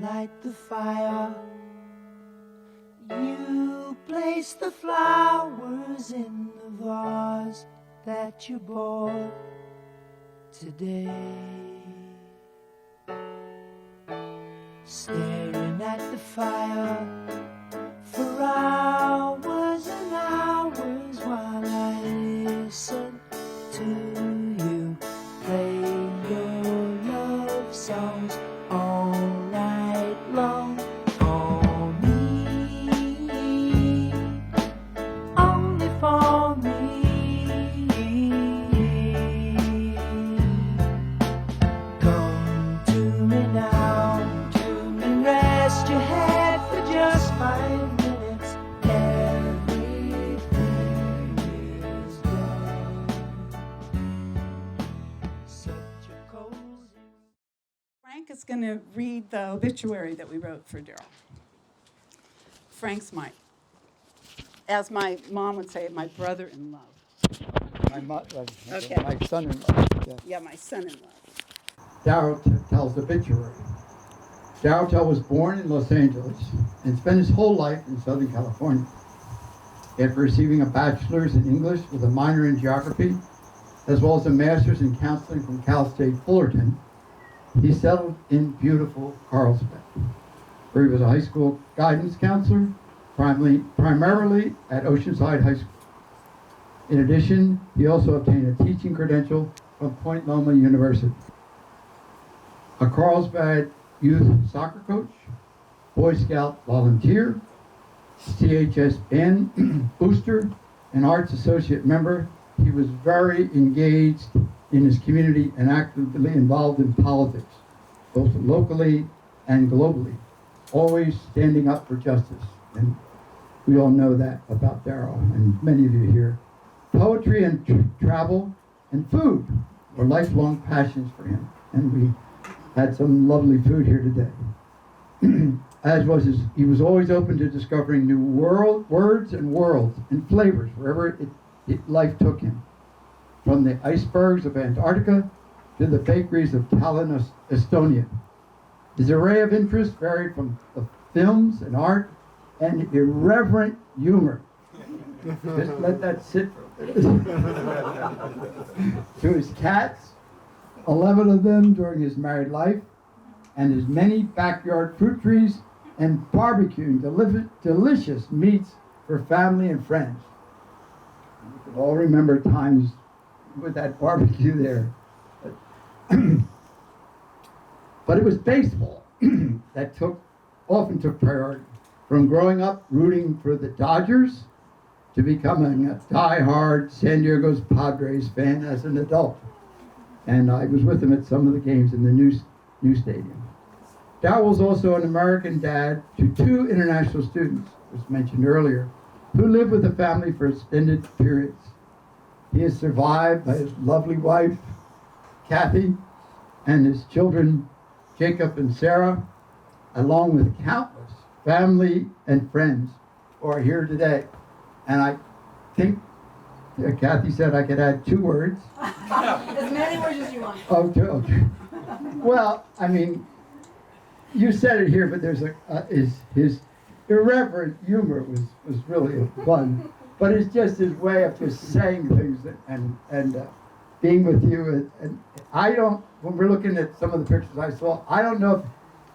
light the fire. You place the flowers in the vase that you bought today. Staring at the fire for hours and hours while I listen to you play your love songs all night long. For me, only for me. Come to me now, rest your head for just 5 minutes. Everything is done. Such a cozy. Frank is going to read the obituary that we wrote for Darryl. Frank's as my mom would say, my brother-in-law. Okay. My son-in-law. Yes. Yeah, my son-in-law. Darryl tells obituary. Darryl was born in Los Angeles and spent his whole life in Southern California. After receiving a bachelor's in English with a minor in geography, as well as a master's in counseling from Cal State Fullerton, he settled in beautiful Carlsbad, where he was a high school guidance counselor, primarily at Oceanside High School. In addition, he also obtained a teaching credential from Point Loma University. A Carlsbad youth soccer coach, Boy Scout volunteer, CHS band booster, and arts associate member, he was very engaged in his community and actively involved in politics, both locally and globally, always standing up for justice. And we all know that about Darryl, and many of you here. Poetry and travel and food were lifelong passions for him, and we had some lovely food here today. He was always open to discovering new words and worlds and flavors wherever life took him. From the icebergs of Antarctica to the bakeries of Tallinn, Estonia. His array of interests varied from the films and art and irreverent humor. Just let that sit. To his cats, 11 of them during his married life, and his many backyard fruit trees and barbecuing delicious meats for family and friends. You can all remember times with that barbecue there. But it was baseball that often took priority. From growing up rooting for the Dodgers to becoming a die-hard San Diego Padres fan as an adult. And I was with him at some of the games in the new stadium. Darryl was also an American dad to 2 international students, as mentioned earlier, who lived with the family for extended periods. He is survived by his lovely wife, Kathy, and his children, Jacob and Sarah, along with countless family and friends who are here today. And I think Kathy said I could add 2 words. As many words as you want. Okay. Well, I mean, you said it here, but there's his irreverent humor was really fun. But it's just his way of just saying things and being with you. And I don't, when we're looking at some of the pictures I saw, I don't know if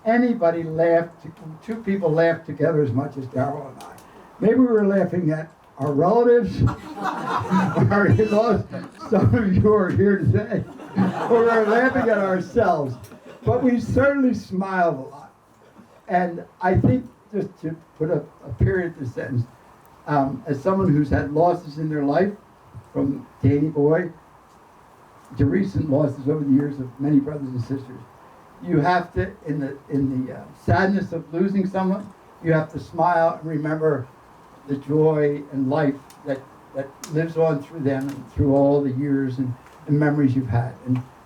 anybody laughed, 2 people laughed together as much as Darryl and I. Maybe we were laughing at our relatives, our in-laws, some of you are here today, or we're laughing at ourselves. But we certainly smiled a lot. And I think, just to put a period to the sentence, as someone who's had losses in their life, from Danny Boy to recent losses over the years of many brothers and sisters, you have to, in the sadness of losing someone, you have to smile and remember the joy and life that lives on through them and through all the years and memories you've had.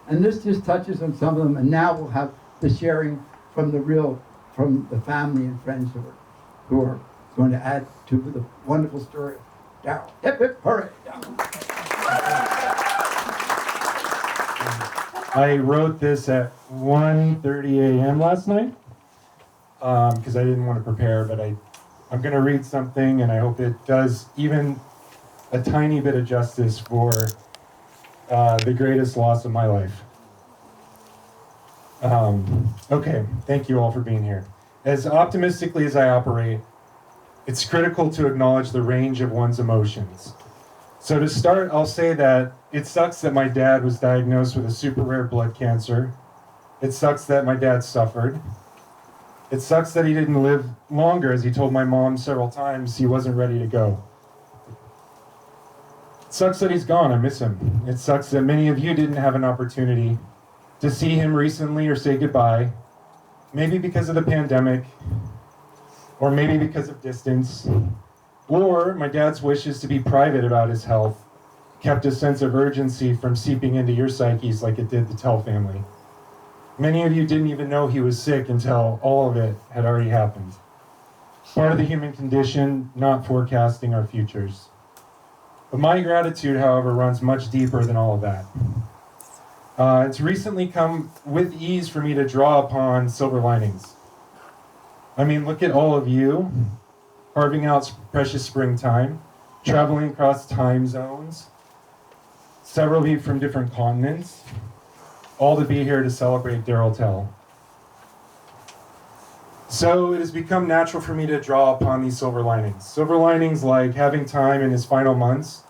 And this just touches on some of them, and now we'll have the sharing from the family and friends who are going to add to the wonderful story of Darryl. Hip, hip, hooray, Darryl. I wrote this at 1:30 a.m. last night, because I didn't want to prepare, but I'm going to read something, and I hope it does even a tiny bit of justice for the greatest loss of my life. Okay, thank you all for being here. As optimistically as I operate, it's critical to acknowledge the range of one's emotions. So to start, I'll say that it sucks that my dad was diagnosed with a super rare blood cancer. It sucks that my dad suffered. It sucks that he didn't live longer, as he told my mom several times he wasn't ready to go. It sucks that he's gone, I miss him. It sucks that many of you didn't have an opportunity to see him recently or say goodbye, maybe because of the pandemic, or maybe because of distance, or my dad's wishes to be private about his health kept a sense of urgency from seeping into your psyches like it did the Tell family. Many of you didn't even know he was sick until all of it had already happened. Part of the human condition, not forecasting our futures. But my gratitude, however, runs much deeper than all of that. It's recently come with ease for me to draw upon silver linings. I mean, look at all of you carving out precious springtime, traveling across time zones, several of you from different continents, all to be here to celebrate Darryl Tell. So it has become natural for me to draw upon these silver linings. Silver linings like having time in his final months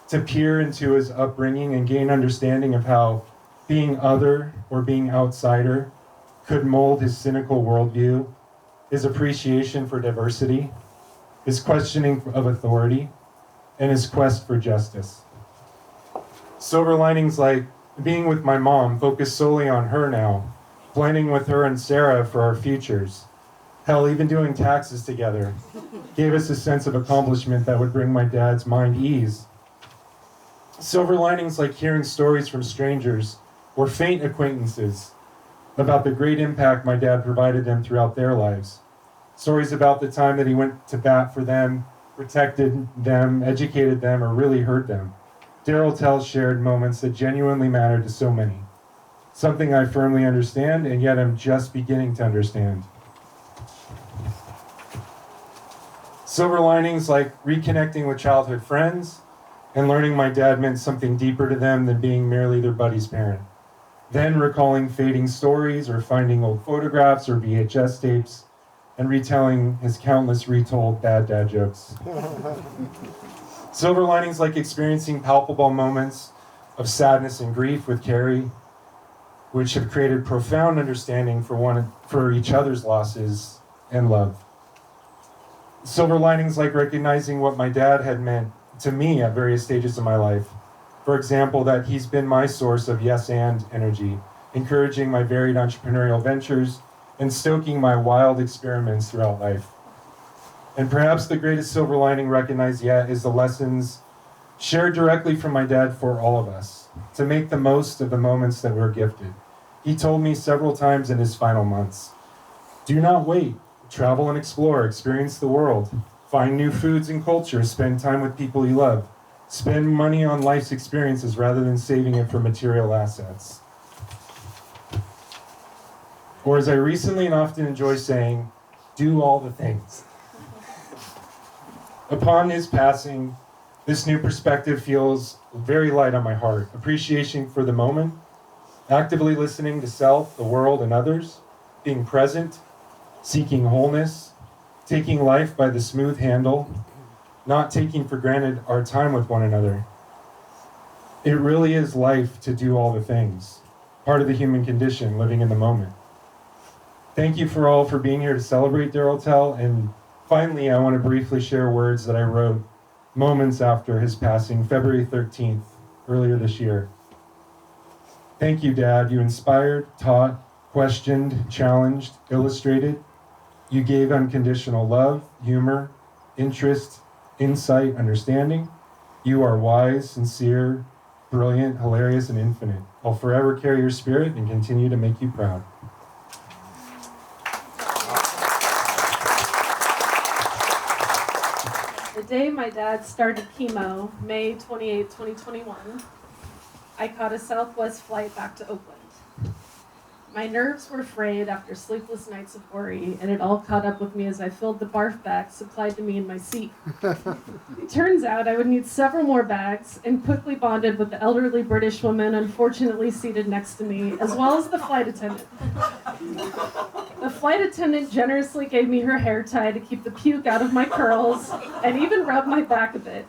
to peer into his upbringing and gain understanding of how being other or being outsider could mold his cynical worldview, his appreciation for diversity, his questioning of authority, and his quest for justice. Silver linings like being with my mom, focused solely on her now, planning with her and Sarah for our futures. Hell, even doing taxes together gave us a sense of accomplishment that would bring my dad's mind ease. Silver linings like hearing stories from strangers or faint acquaintances about the great impact my dad provided them throughout their lives. Stories about the time that he went to bat for them, protected them, educated them, or really heard them. Darryl Tell shared moments that genuinely mattered to so many. Something I firmly understand, and yet I'm just beginning to understand. Silver linings like reconnecting with childhood friends and learning my dad meant something deeper to them than being merely their buddy's parent. Then recalling fading stories or finding old photographs or VHS tapes and retelling his countless retold bad dad jokes. Silver linings like experiencing palpable moments of sadness and grief with Carrie, which have created profound understanding for each other's losses and love. Silver linings like recognizing what my dad had meant to me at various stages of my life. For example, that he's been my source of yes and energy, encouraging my varied entrepreneurial ventures and stoking my wild experiments throughout life. And perhaps the greatest silver lining recognized yet is the lessons shared directly from my dad for all of us, to make the most of the moments that we're gifted. He told me several times in his final months, do not wait, travel and explore, experience the world, find new foods and cultures, spend time with people you love, spend money on life's experiences rather than saving it for material assets. Or as I recently and often enjoy saying, do all the things. Upon his passing, this new perspective feels very light on my heart. Appreciation for the moment, actively listening to self, the world, and others, being present, seeking wholeness, taking life by the smooth handle, not taking for granted our time with one another. It really is life to do all the things, part of the human condition, living in the moment. Thank you for all for being here to celebrate Darryl Tell, and finally, I want to briefly share words that I wrote moments after his passing, February 13th, earlier this year. Thank you, Dad. You inspired, taught, questioned, challenged, illustrated. You gave unconditional love, humor, interest, insight, understanding. You are wise, sincere, brilliant, hilarious, and infinite. I'll forever carry your spirit and continue to make you proud. The day my dad started chemo, May 28, 2021, I caught a Southwest flight back to Oakland. My nerves were frayed after sleepless nights of worry, and it all caught up with me as I filled the barf bag supplied to me in my seat. It turns out I would need several more bags, and quickly bonded with the elderly British woman unfortunately seated next to me, as well as the flight attendant. The flight attendant generously gave me her hair tie to keep the puke out of my curls, and even rubbed my back a bit.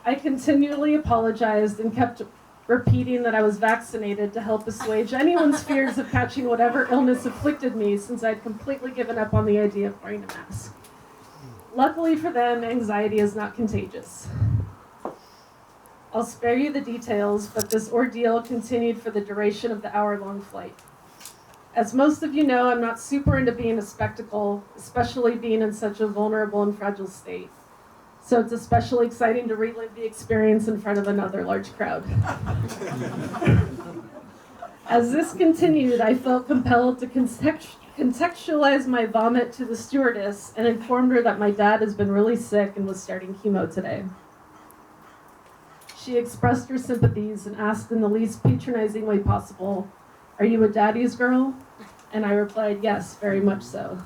I continually apologized and kept repeating that I was vaccinated to help assuage anyone's fears of catching whatever illness afflicted me, since I'd completely given up on the idea of wearing a mask. Luckily for them, anxiety is not contagious. I'll spare you the details, but this ordeal continued for the duration of the hour-long flight. As most of you know, I'm not super into being a spectacle, especially being in such a vulnerable and fragile state. So it's especially exciting to relive the experience in front of another large crowd. As this continued, I felt compelled to contextualize my vomit to the stewardess and informed her that my dad has been really sick and was starting chemo today. She expressed her sympathies and asked in the least patronizing way possible, "Are you a daddy's girl?" And I replied, "Yes, very much so."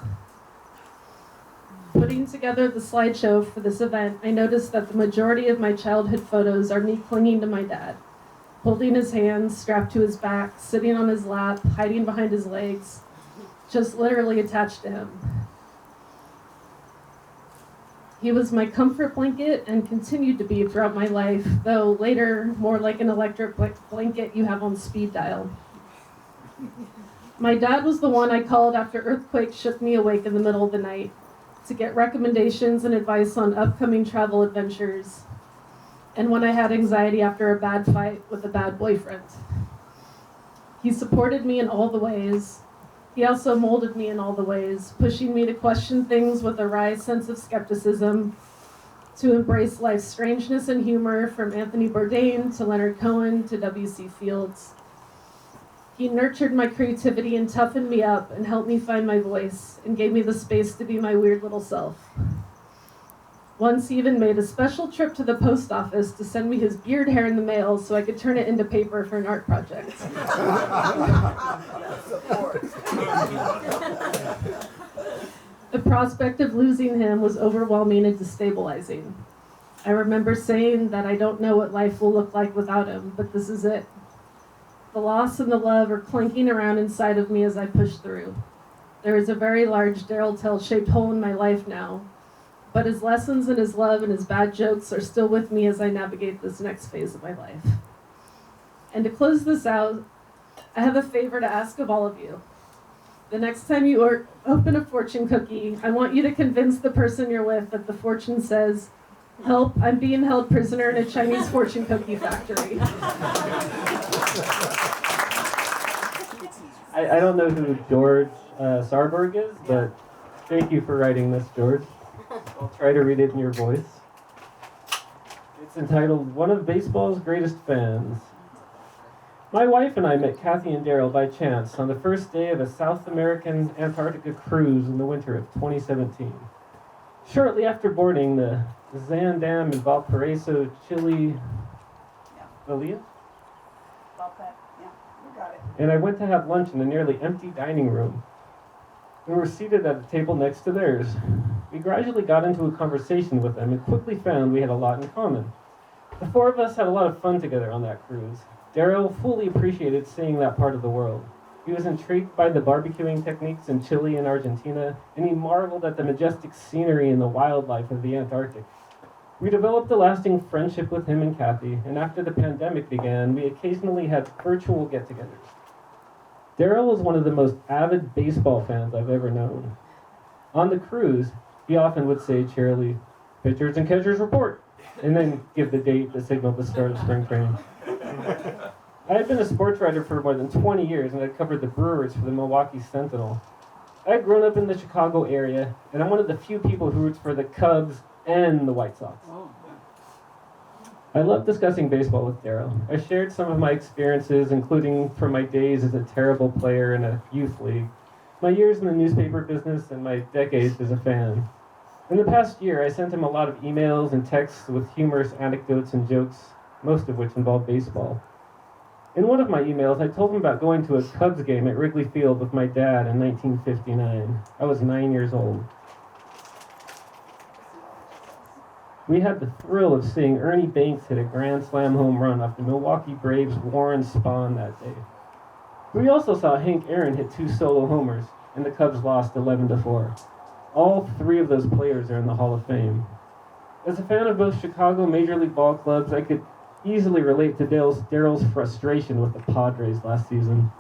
Putting together the slideshow for this event, I noticed that the majority of my childhood photos are me clinging to my dad, holding his hands strapped to his back, sitting on his lap, hiding behind his legs, just literally attached to him. He was my comfort blanket and continued to be throughout my life, though later more like an electric blanket you have on speed dial. My dad was the one I called after earthquakes shook me awake in the middle of the night, to get recommendations and advice on upcoming travel adventures, and when I had anxiety after a bad fight with a bad boyfriend. He supported me in all the ways. He also molded me in all the ways, pushing me to question things with a wry sense of skepticism, to embrace life's strangeness and humor, from Anthony Bourdain to Leonard Cohen to W.C. Fields. He nurtured my creativity and toughened me up and helped me find my voice and gave me the space to be my weird little self. Once he even made a special trip to the post office to send me his beard hair in the mail so I could turn it into paper for an art project. The prospect of losing him was overwhelming and destabilizing. I remember saying that I don't know what life will look like without him, but this is it. The loss and the love are clanking around inside of me as I push through. There is a very large Darryl Tell-shaped hole in my life now, but his lessons and his love and his bad jokes are still with me as I navigate this next phase of my life. And to close this out, I have a favor to ask of all of you. The next time you open a fortune cookie, I want you to convince the person you're with that the fortune says, "Help, I'm being held prisoner in a Chinese fortune cookie factory." I don't know who George Sarberg is, but thank you for writing this, George. I'll try to read it in your voice. It's entitled, "One of Baseball's Greatest Fans." My wife and I met Kathy and Darryl by chance on the first day of a South American Antarctica cruise in the winter of 2017. Shortly after boarding the Zandam in Valparaiso, Chile, Valia? And I went to have lunch in a nearly empty dining room. We were seated at a table next to theirs. We gradually got into a conversation with them and quickly found we had a lot in common. The four of us had a lot of fun together on that cruise. Darryl fully appreciated seeing that part of the world. He was intrigued by the barbecuing techniques in Chile and Argentina, and he marveled at the majestic scenery and the wildlife of the Antarctic. We developed a lasting friendship with him and Kathy, and after the pandemic began, we occasionally had virtual get-togethers. Darryl was one of the most avid baseball fans I've ever known. On the cruise, he often would say cheerily, "Pitchers and catchers report," and then give the date to signal the start of spring training. I had been a sports writer for more than 20 years, and I'd covered the Brewers for the Milwaukee Sentinel. I had grown up in the Chicago area, and I'm one of the few people who roots for the Cubs and the White Sox. I love discussing baseball with Darryl. I shared some of my experiences, including from my days as a terrible player in a youth league, my years in the newspaper business, and my decades as a fan. In the past year, I sent him a lot of emails and texts with humorous anecdotes and jokes, most of which involved baseball. In one of my emails, I told him about going to a Cubs game at Wrigley Field with my dad in 1959. I was 9 years old. We had the thrill of seeing Ernie Banks hit a grand slam home run off the Milwaukee Braves' Warren Spahn that day. We also saw Hank Aaron hit 2 solo homers, and the Cubs lost 11-4. All 3 of those players are in the Hall of Fame. As a fan of both Chicago Major League Ball clubs, I could easily relate to Darryl's frustration with the Padres last season.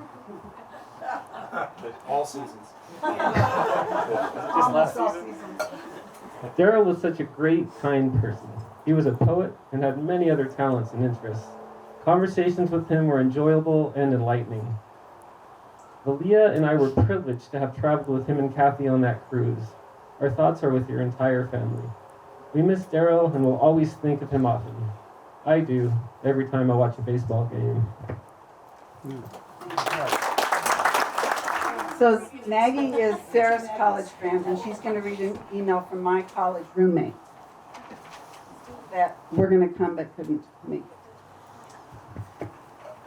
All seasons. Just last season. Darryl was such a great, kind person. He was a poet and had many other talents and interests. Conversations with him were enjoyable and enlightening. Leah and I were privileged to have traveled with him and Kathy on that cruise. Our thoughts are with your entire family. We miss Darryl and will always think of him often. I do, every time I watch a baseball game. So Maggie is Sarah's college friend, and she's going to read an email from my college roommate that we're going to come but couldn't make.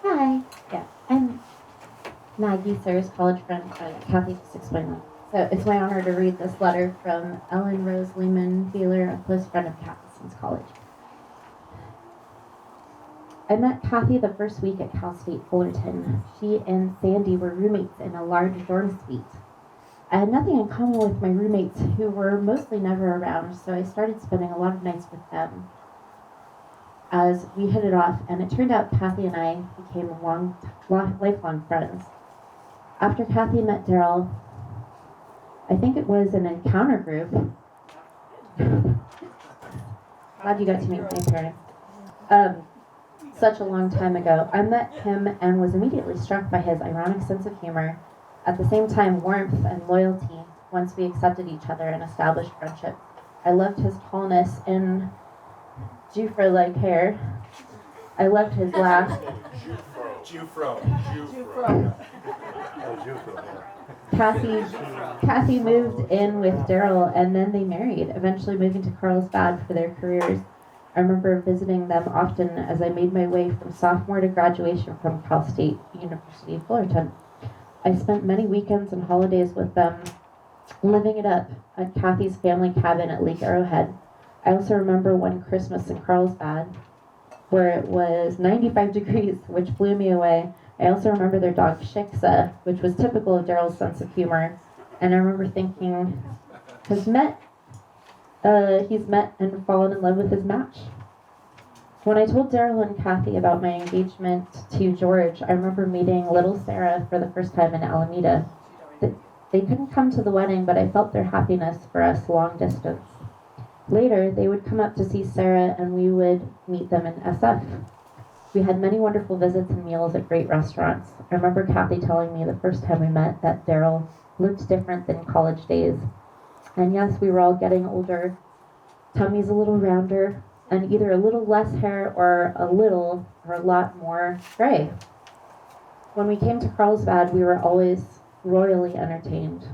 Hi. Yeah, I'm Maggie, Sarah's college friend. Kathy just explained that. So it's my honor to read this letter from Ellen Rose Lehman Beeler, a close friend of Kathy since college. I met Kathy the first week at Cal State Fullerton. She and Sandy were roommates in a large dorm suite. I had nothing in common with my roommates, who were mostly never around, so I started spending a lot of nights with them as we hit it off, and it turned out Kathy and I became lifelong friends. After Kathy met Darryl, I think it was an encounter group. Glad you got to meet my parents. Such a long time ago, I met him and was immediately struck by his ironic sense of humor, at the same time warmth and loyalty once we accepted each other and established friendship. I loved his tallness and Jufro-like hair. I loved his laugh. Jufro. Kathy moved in with Darryl, and then they married, eventually moving to Carlsbad for their careers. I remember visiting them often as I made my way from sophomore to graduation from Cal State University Fullerton. I spent many weekends and holidays with them, living it up at Kathy's family cabin at Lake Arrowhead. I also remember one Christmas in Carlsbad where it was 95 degrees, which blew me away. I also remember their dog Shiksa, which was typical of Darryl's sense of humor. And I remember thinking, he's met and fallen in love with his match. When I told Darryl and Kathy about my engagement to George, I remember meeting little Sarah for the first time in Alameda. They couldn't come to the wedding, but I felt their happiness for us long distance. Later, they would come up to see Sarah, and we would meet them in SF. We had many wonderful visits and meals at great restaurants. I remember Kathy telling me the first time we met that Darryl looked different than college days. And yes, we were all getting older, tummies a little rounder, and either a little less hair or a lot more gray. When we came to Carlsbad, we were always royally entertained.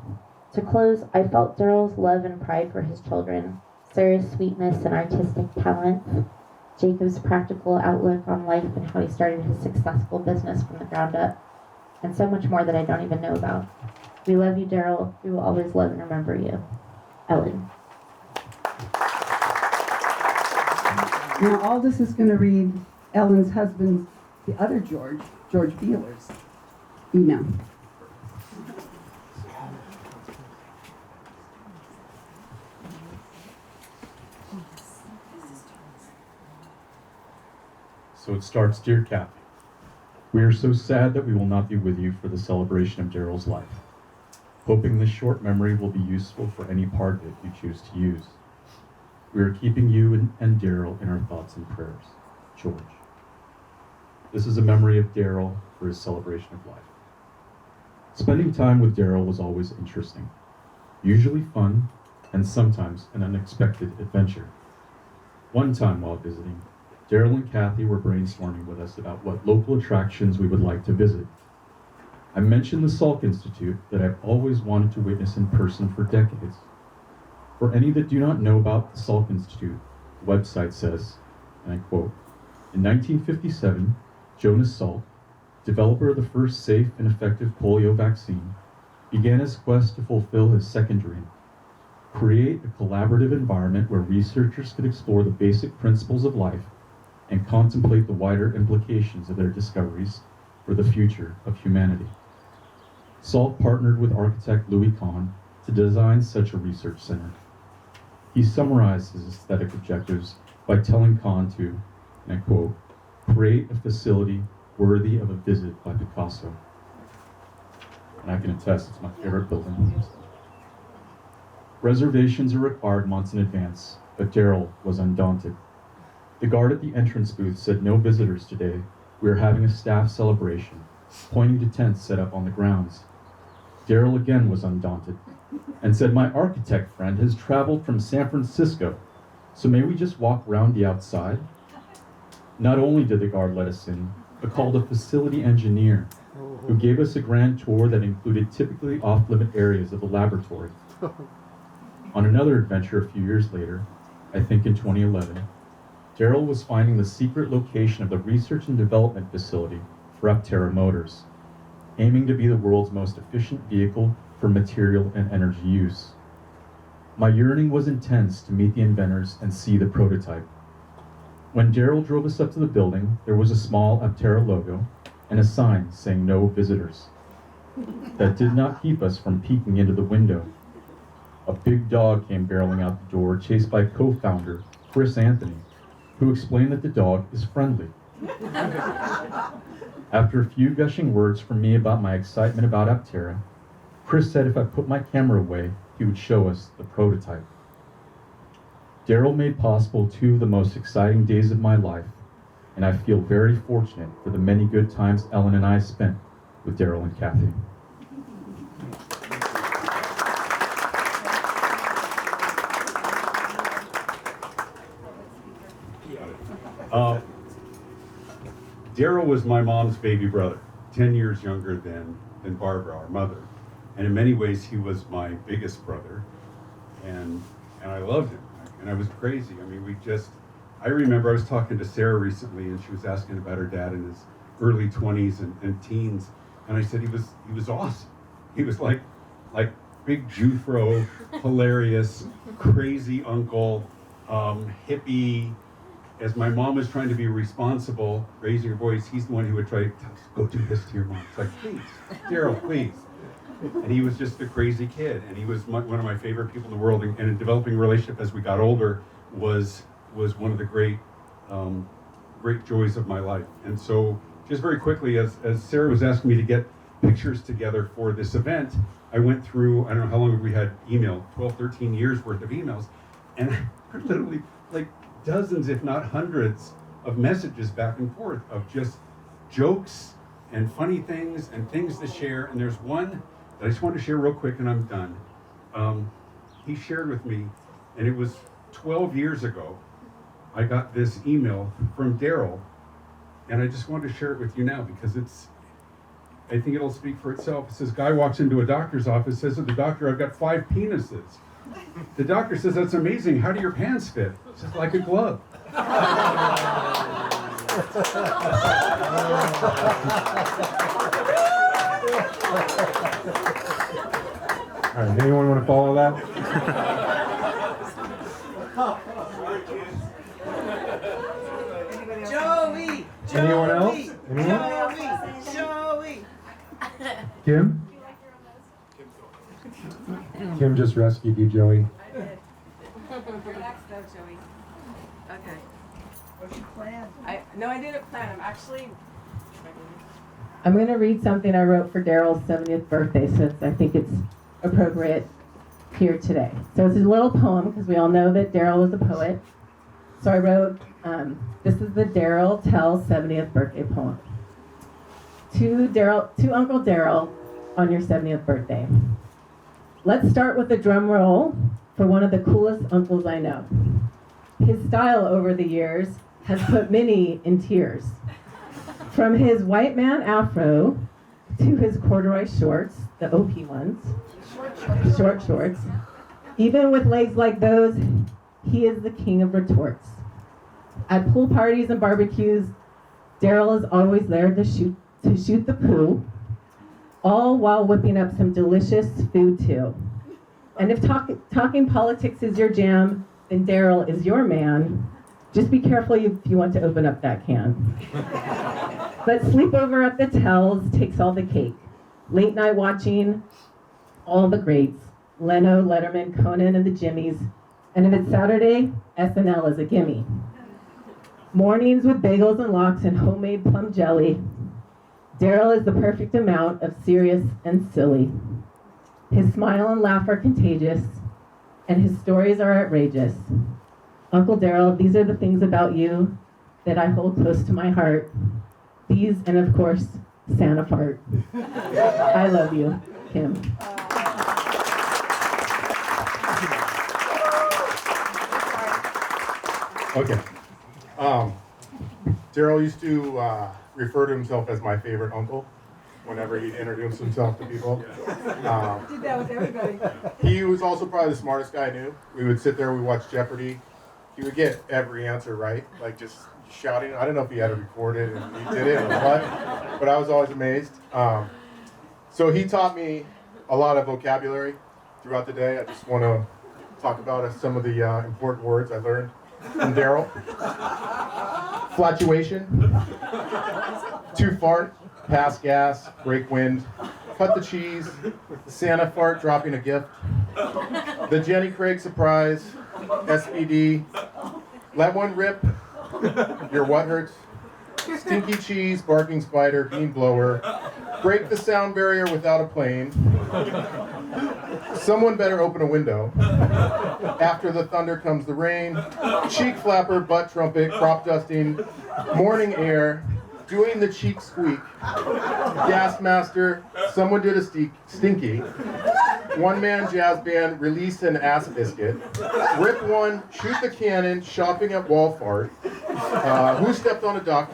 To close, I felt Darryl's love and pride for his children, Sarah's sweetness and artistic talent, Jacob's practical outlook on life and how he started his successful business from the ground up, and so much more that I don't even know about. We love you, Darryl. We will always love and remember you. Ellen. Now, Aldous is going to read Ellen's husband's, the other George Beeler's email. So it starts, Dear Kathy, we are so sad that we will not be with you for the celebration of Darryl's life. Hoping this short memory will be useful for any part of it you choose to use. We are keeping you and Darryl in our thoughts and prayers. George. This is a memory of Darryl for his celebration of life. Spending time with Darryl was always interesting, usually fun, and sometimes an unexpected adventure. One time while visiting, Darryl and Kathy were brainstorming with us about what local attractions we would like to visit. I mentioned the Salk Institute that I've always wanted to witness in person for decades. For any that do not know about the Salk Institute, the website says, and I quote, in 1957, Jonas Salk, developer of the first safe and effective polio vaccine, began his quest to fulfill his second dream: create a collaborative environment where researchers could explore the basic principles of life and contemplate the wider implications of their discoveries for the future of humanity. Salt partnered with architect Louis Kahn to design such a research center. He summarized his aesthetic objectives by telling Kahn to, and I quote, "create a facility worthy of a visit by Picasso." And I can attest, it's my favorite building. Reservations are required months in advance, but Darryl was undaunted. The guard at the entrance booth said, "No visitors today. We are having a staff celebration," pointing to tents set up on the grounds. Darryl again was undaunted and said, "My architect friend has traveled from San Francisco, so may we just walk around the outside?" Not only did the guard let us in, but called a facility engineer who gave us a grand tour that included typically off-limit areas of the laboratory. On another adventure a few years later, I think in 2011, Darryl was finding the secret location of the research and development facility for Aptera Motors, aiming to be the world's most efficient vehicle for material and energy use. My yearning was intense to meet the inventors and see the prototype. When Darryl drove us up to the building, there was a small Aptera logo and a sign saying "No visitors." That did not keep us from peeking into the window. A big dog came barreling out the door, chased by co-founder Chris Anthony, who explained that the dog is friendly. After a few gushing words from me about my excitement about Aptera, Chris said if I put my camera away, he would show us the prototype. Darryl made possible two of the most exciting days of my life, and I feel very fortunate for the many good times Ellen and I spent with Darryl and Kathy. Darryl was my mom's baby brother, 10 years younger than Barbara, our mother. And in many ways, he was my biggest brother. And I loved him. And I was crazy. I mean, I remember I was talking to Sarah recently, and she was asking about her dad in his early 20s and teens. And I said he was awesome. He was like big Jufro, hilarious, crazy uncle, hippie. As my mom was trying to be responsible, raising her voice, he's the one who would try to go do this to your mom. It's like, please, Darryl, please. And he was just a crazy kid, and he was one of my favorite people in the world. And a developing relationship as we got older was one of the great joys of my life. And so, just very quickly, as Sarah was asking me to get pictures together for this event, I went through, I don't know how long we had email, 12, 13 years worth of emails, and literally like dozens, if not hundreds, of messages back and forth of just jokes and funny things and things to share. And there's one that I just want to share real quick and I'm done. He shared with me, and it was 12 years ago, I got this email from Darryl, and I just wanted to share it with you now because I think it'll speak for itself. It says, guy walks into a doctor's office, says to the doctor, "I've got 5 penises." The doctor says, "That's amazing. How do your pants fit?" He says, "Like a glove." All right, anyone want to follow that? Joey! Anyone else? Anyone? Joey! Kim? Kim just rescued you, Joey. Relax though, Joey. Okay. What's your plan? No, I didn't plan. I'm going to read something I wrote for Darryl's 70th birthday since I think it's appropriate here today. So it's a little poem because we all know that Darryl is a poet. So I wrote, this is the Darryl Tell 70th birthday poem. To Uncle Darryl on your 70th birthday. Let's start with a drum roll for one of the coolest uncles I know. His style over the years has put many in tears. From his white man afro to his corduroy shorts, the OP ones, short shorts. Even with legs like those, he is the king of retorts. At pool parties and barbecues, Darryl is always there to shoot to shoot the poo, all while whipping up some delicious food too. And if talking politics is your jam, then Darryl is your man. Just be careful if you want to open up that can. But sleepover at the Tells takes all the cake. Late night watching, all the greats. Leno, Letterman, Conan, and the Jimmies. And if it's Saturday, SNL is a gimme. Mornings with bagels and lox and homemade plum jelly. Darryl is the perfect amount of serious and silly. His smile and laugh are contagious, and his stories are outrageous. Uncle Darryl, these are the things about you that I hold close to my heart. These, and of course, Santa Fart. I love you, Kim. Okay. Darryl used to refer to himself as my favorite uncle whenever he'd introduce himself to people. Did that with everybody. He was also probably the smartest guy I knew. We would sit there, we watch Jeopardy. He would get every answer right, like just shouting. I don't know if he had it recorded and he did it or what, but I was always amazed. So he taught me a lot of vocabulary throughout the day. I just want to talk about some of the important words I learned from Darryl. Flatulation, to fart, pass gas, break wind, cut the cheese, Santa fart dropping a gift, the Jenny Craig surprise, SPD, let one rip, your what hurts, stinky cheese, barking spider, bean blower, break the sound barrier without a plane, someone better open a window, after the thunder comes the rain, cheek flapper, butt trumpet, crop dusting, morning air, doing the cheek squeak, gas master, someone did a stinky, one-man jazz band, release an ass biscuit, rip one, shoot the cannon, shopping at wall fart, who stepped on a duck,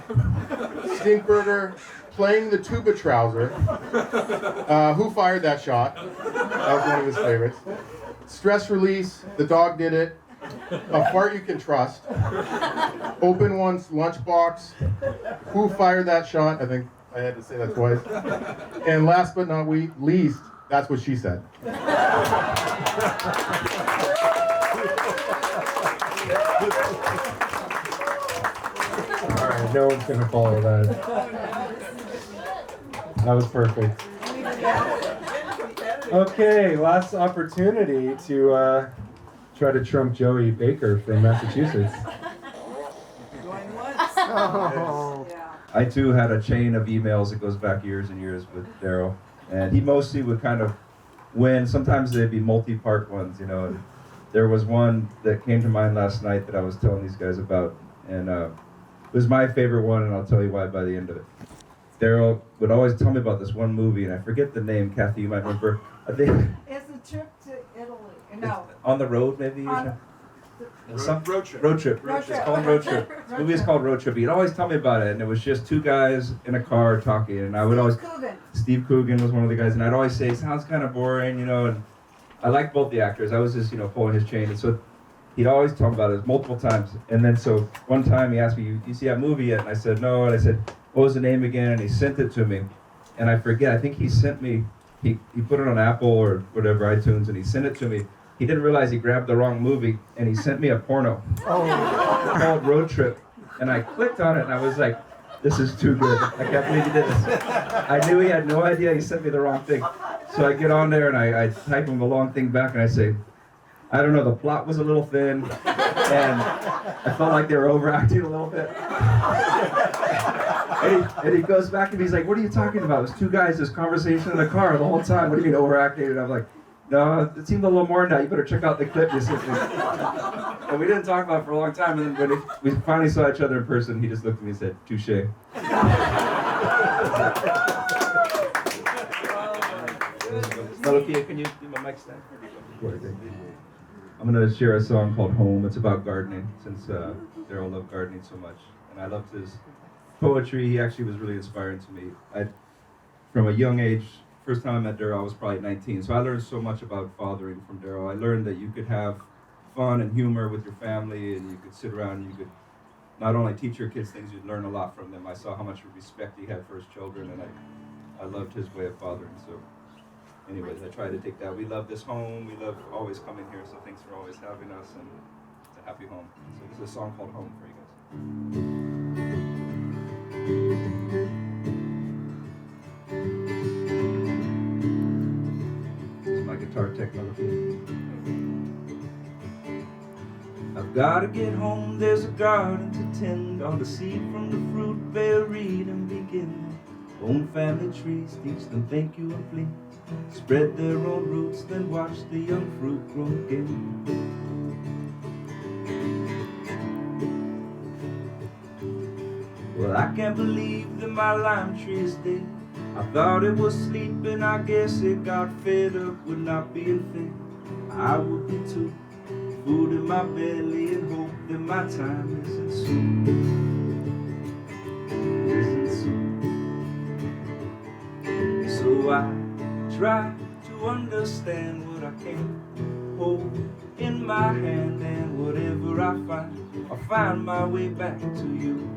stink burger, playing the tuba trouser, who fired that shot, that was one of his favorites, stress release, the dog did it, a fart you can trust, open one's lunchbox, who fired that shot, I think I had to say that twice, and last but not least, that's what she said. All right, no one's gonna follow that. That was perfect. Okay, last opportunity to try to trump Joey Baker from Massachusetts. Going once. Yeah. I too had a chain of emails that goes back years and years with Darryl, and he mostly would kind of win. Sometimes they'd be multi-part ones, you know. And there was one that came to mind last night that I was telling these guys about, and it was my favorite one, and I'll tell you why by the end of it. Darryl would always tell me about this one movie, and I forget the name. Kathy, you might remember. I think It's a trip to Italy. No. On the Road, maybe. On- Road trip. Road Trip. Road It's Trip. called Road Trip. This movie is called Road Trip. He'd always tell me about it, and it was just two guys in a car talking, and I would always. Coogan. Steve Coogan was one of the guys, and I'd always say, sounds kind of boring, you know, and I liked both the actors. I was just, you know, pulling his chain, and so he'd always tell me about it multiple times. And then so one time he asked me, you see that movie yet? And I said, no, and I said, what was the name again? And he sent it to me, and I forget, I think he sent me, he put it on Apple or whatever, iTunes, and he sent it to me. He didn't realize he grabbed the wrong movie, and he sent me a porno called Road Trip. And I clicked on it, and I was like, this is too good. I can't believe he did this. I knew he had no idea he sent me the wrong thing. So I get on there, and I type him the long thing back, and I say, I don't know, the plot was a little thin, and I felt like they were overacting a little bit. And he goes back, and he's like, what are you talking about? It was two guys, this conversation in the car the whole time. What do you mean overacting? And I'm like, no, it seemed a little more than that. You better check out the clip you sent me. And we didn't talk about it for a long time, and then when we finally saw each other in person, he just looked at me and said, touche. Is that okay? Can you do my mic stand? I'm going to share a song called Home. It's about gardening, since Darryl loved gardening so much. And I loved his poetry. He actually was really inspiring to me. From a young age, first time I met Darryl, I was probably 19. So I learned so much about fathering from Darryl. I learned that you could have fun and humor with your family, and you could sit around and you could not only teach your kids things, you'd learn a lot from them. I saw how much respect he had for his children, and I loved his way of fathering. So anyways, I try to take that. We love this home. We love always coming here, so thanks for always having us, and it's a happy home. So this is a song called Home for you guys. This is my guitar technology. I've gotta get home, there's a garden to tend. All the seed from the fruit bear, read and begin. Own family trees, teach them thank you and please. Spread their own roots, then watch the young fruit grow again. Well, I can't believe that my lime tree is dead. I thought it was sleeping, I guess it got fed up with not being fed. I would be too. Food in my belly and hope that my time isn't soon. So I try to understand what I can hold in my hand, and whatever I find, I'll find my way back to you.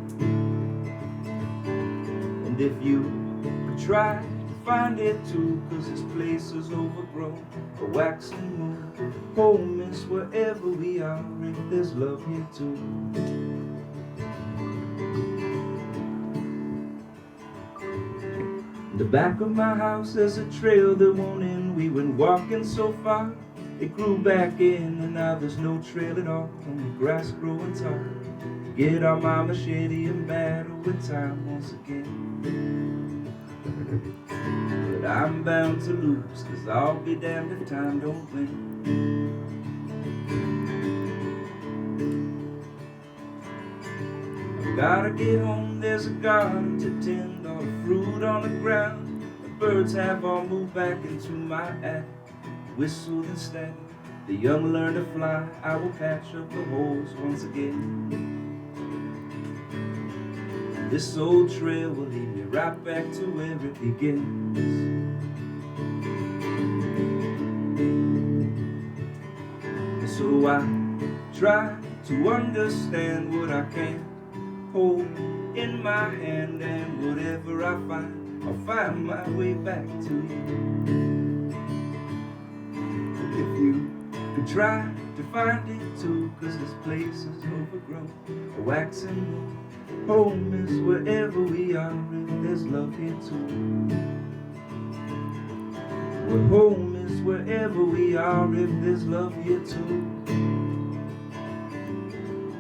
And if you could try to find it too, 'cause this place is overgrown, a waxing moon. Home is wherever we are, if there's love here too. In the back of my house there's a trail that won't end. We went walking so far, it grew back in, and now there's no trail at all, only grass growing tall. Get out my machete and battle with time once again. But I'm bound to lose, 'cause I'll be damned if time don't win. I've gotta get home, there's a garden to tend. All the fruit on the ground, the birds have all moved back into my attic. Whistle and stand, the young learn to fly. I will patch up the holes once again. This old trail will lead me right back to where it begins. So I try to understand what I can hold in my hand, and whatever I find, I'll find my way back to you. And if you could try to find it too, 'cause this place is overgrown, a waxing moon. Home is wherever we are, if there's love here too. Well, home is wherever we are, if there's love here too.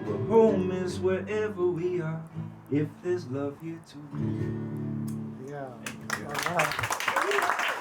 Well, home is wherever we are, if there's love here too. Yeah. All right.